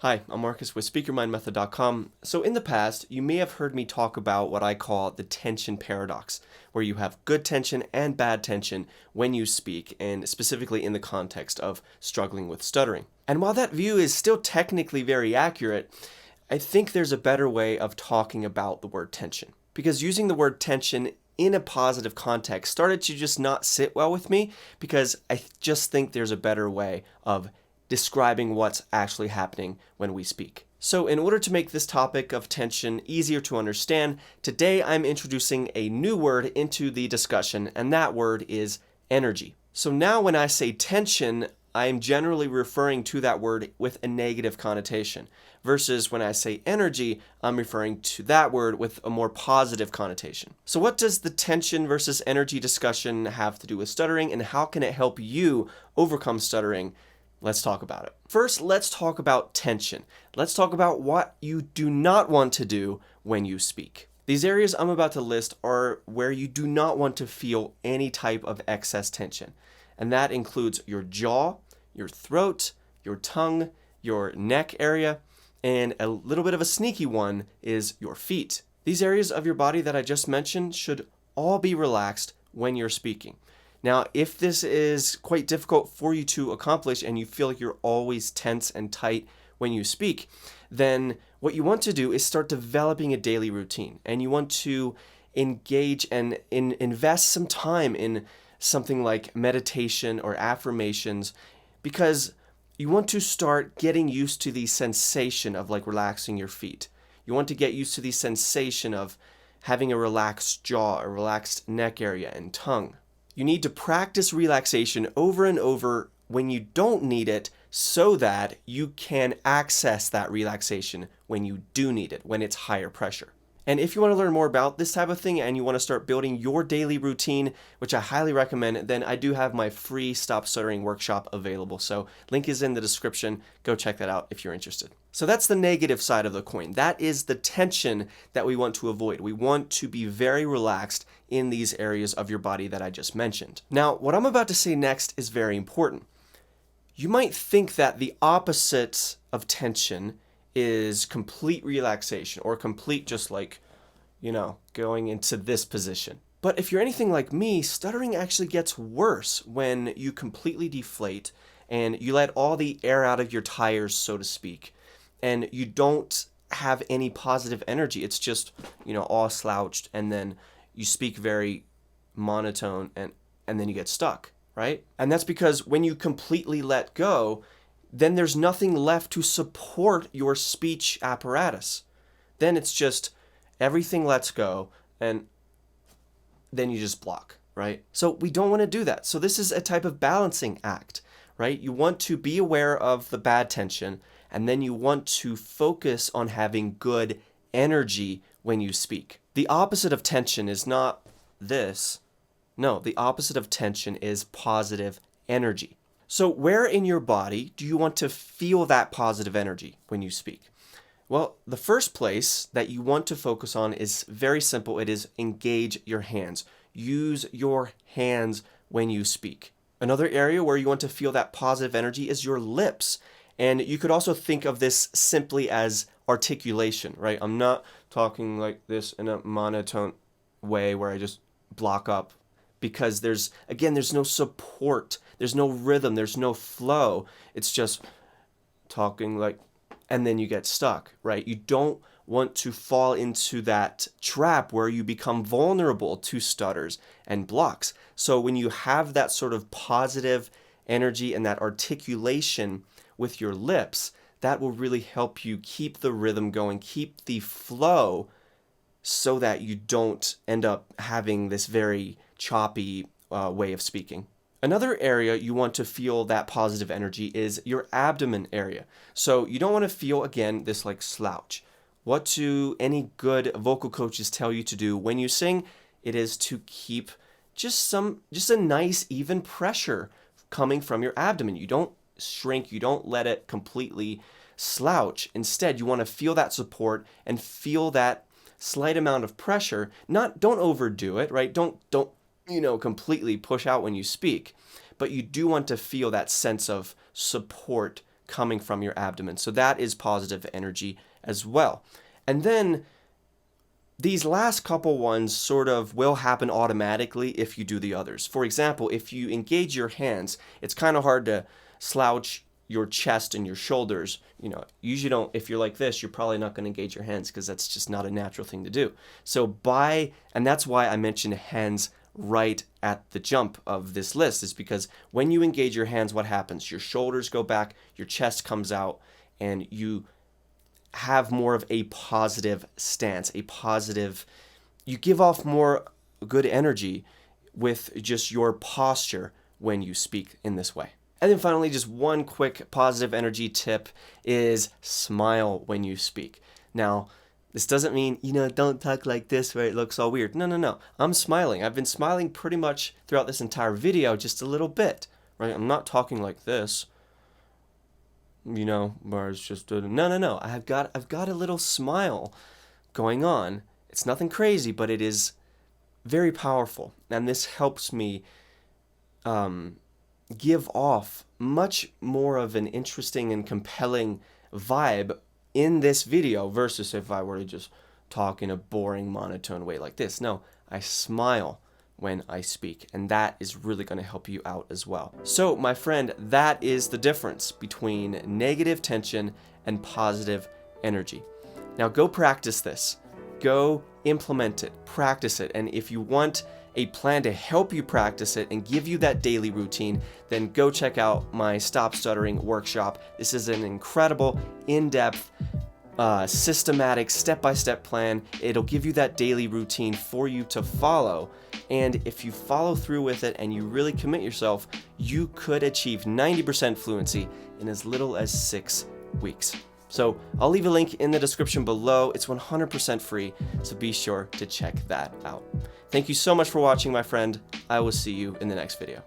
Hi, I'm Marcus with SpeakerMindMethod.com. So in the past, you may have heard me talk about what I call the tension paradox, where you have good tension and bad tension when you speak, and specifically in the context of struggling with stuttering. And while that view is still technically very accurate, I think there's a better way of talking about the word tension. Because using the word tension in a positive context started to just not sit well with me, because I just think there's a better way of describing what's actually happening when we speak. So in order to make this topic of tension easier to understand, today I'm introducing a new word into the discussion, and that word is energy. So now when I say tension, I'm generally referring to that word with a negative connotation, versus when I say energy, I'm referring to that word with a more positive connotation. So what does the tension versus energy discussion have to do with stuttering, and how can it help you overcome stuttering? Let's talk about it. First, let's talk about tension. Let's talk about what you do not want to do when you speak. These areas I'm about to list are where you do not want to feel any type of excess tension. And that includes your jaw, your throat, your tongue, your neck area, and a little bit of a sneaky one is your feet. These areas of your body that I just mentioned should all be relaxed when you're speaking. Now, if this is quite difficult for you to accomplish and you feel like you're always tense and tight when you speak, then what you want to do is start developing a daily routine. And you want to engage and invest some time in something like meditation or affirmations, because you want to start getting used to the sensation of like relaxing your feet. You want to get used to the sensation of having a relaxed jaw, a relaxed neck area and tongue. You need to practice relaxation over and over when you don't need it, so that you can access that relaxation when you do need it, when it's higher pressure. And if you want to learn more about this type of thing and you want to start building your daily routine, which I highly recommend, then I do have my free Stop Stuttering workshop available. So link is in the description. Go check that out if you're interested. So that's the negative side of the coin. That is the tension that we want to avoid. We want to be very relaxed in these areas of your body that I just mentioned. Now, what I'm about to say next is very important. You might think that the opposite of tension is complete relaxation or complete just like, going into this position. But if you're anything like me, stuttering actually gets worse when you completely deflate and you let all the air out of your tires, so to speak, and you don't have any positive energy. It's just, all slouched, and then you speak very monotone and then you get stuck, right? And that's because when you completely let go, then there's nothing left to support your speech apparatus. Then it's just everything lets go, and then you just block, right? So we don't want to do that. So this is a type of balancing act, right? You want to be aware of the bad tension, and then you want to focus on having good energy when you speak. The opposite of tension is not this. No, the opposite of tension is positive energy. So where in your body do you want to feel that positive energy when you speak? Well, the first place that you want to focus on is very simple. It is engage your hands. Use your hands when you speak. Another area where you want to feel that positive energy is your lips. And you could also think of this simply as articulation, right? I'm not talking like this in a monotone way where I just block up, because there's no support, there's no rhythm, there's no flow. It's just talking like, and then you get stuck, right? You don't want to fall into that trap where you become vulnerable to stutters and blocks. So when you have that sort of positive energy and that articulation with your lips, that will really help you keep the rhythm going, keep the flow, so that you don't end up having this very choppy way of speaking. Another area you want to feel that positive energy is your abdomen area. So you don't want to feel, again, this like slouch. What do any good vocal coaches tell you to do when you sing? It is to keep just a nice even pressure coming from your abdomen. You don't shrink, you don't let it completely slouch. Instead, you want to feel that support and feel that slight amount of pressure. Don't overdo it, right? Don't completely push out when you speak, but you do want to feel that sense of support coming from your abdomen. So that is positive energy as well. And then these last couple ones sort of will happen automatically if you do the others. For example, if you engage your hands, it's kind of hard to slouch your chest and your shoulders. You know, usually don't, if you're like this, you're probably not going to engage your hands because that's just not a natural thing to do. So and that's why I mentioned hands right at the jump of this list, is because when you engage your hands, what happens? Your shoulders go back, your chest comes out, and you have more of a positive stance, you give off more good energy with just your posture when you speak in this way. And then finally, just one quick positive energy tip is smile when you speak. Now, this doesn't mean, don't talk like this where it looks all weird. No. I'm smiling. I've been smiling pretty much throughout this entire video, just a little bit, right? I'm not talking like this. Where it's just no. I've got a little smile going on. It's nothing crazy, but it is very powerful, and this helps me give off much more of an interesting and compelling vibe in this video versus if I were to just talk in a boring, monotone way like this. No, I smile when I speak, and that is really going to help you out as well. So, my friend, that is the difference between negative tension and positive energy. Now, go practice this. Go implement it, practice it, and if you want a plan to help you practice it and give you that daily routine, then go check out my Stop Stuttering workshop. This is an incredible, in-depth, systematic, step-by-step plan. It'll give you that daily routine for you to follow. And if you follow through with it and you really commit yourself, you could achieve 90% fluency in as little as 6 weeks. So I'll leave a link in the description below. It's 100% free, so be sure to check that out. Thank you so much for watching, my friend. I will see you in the next video.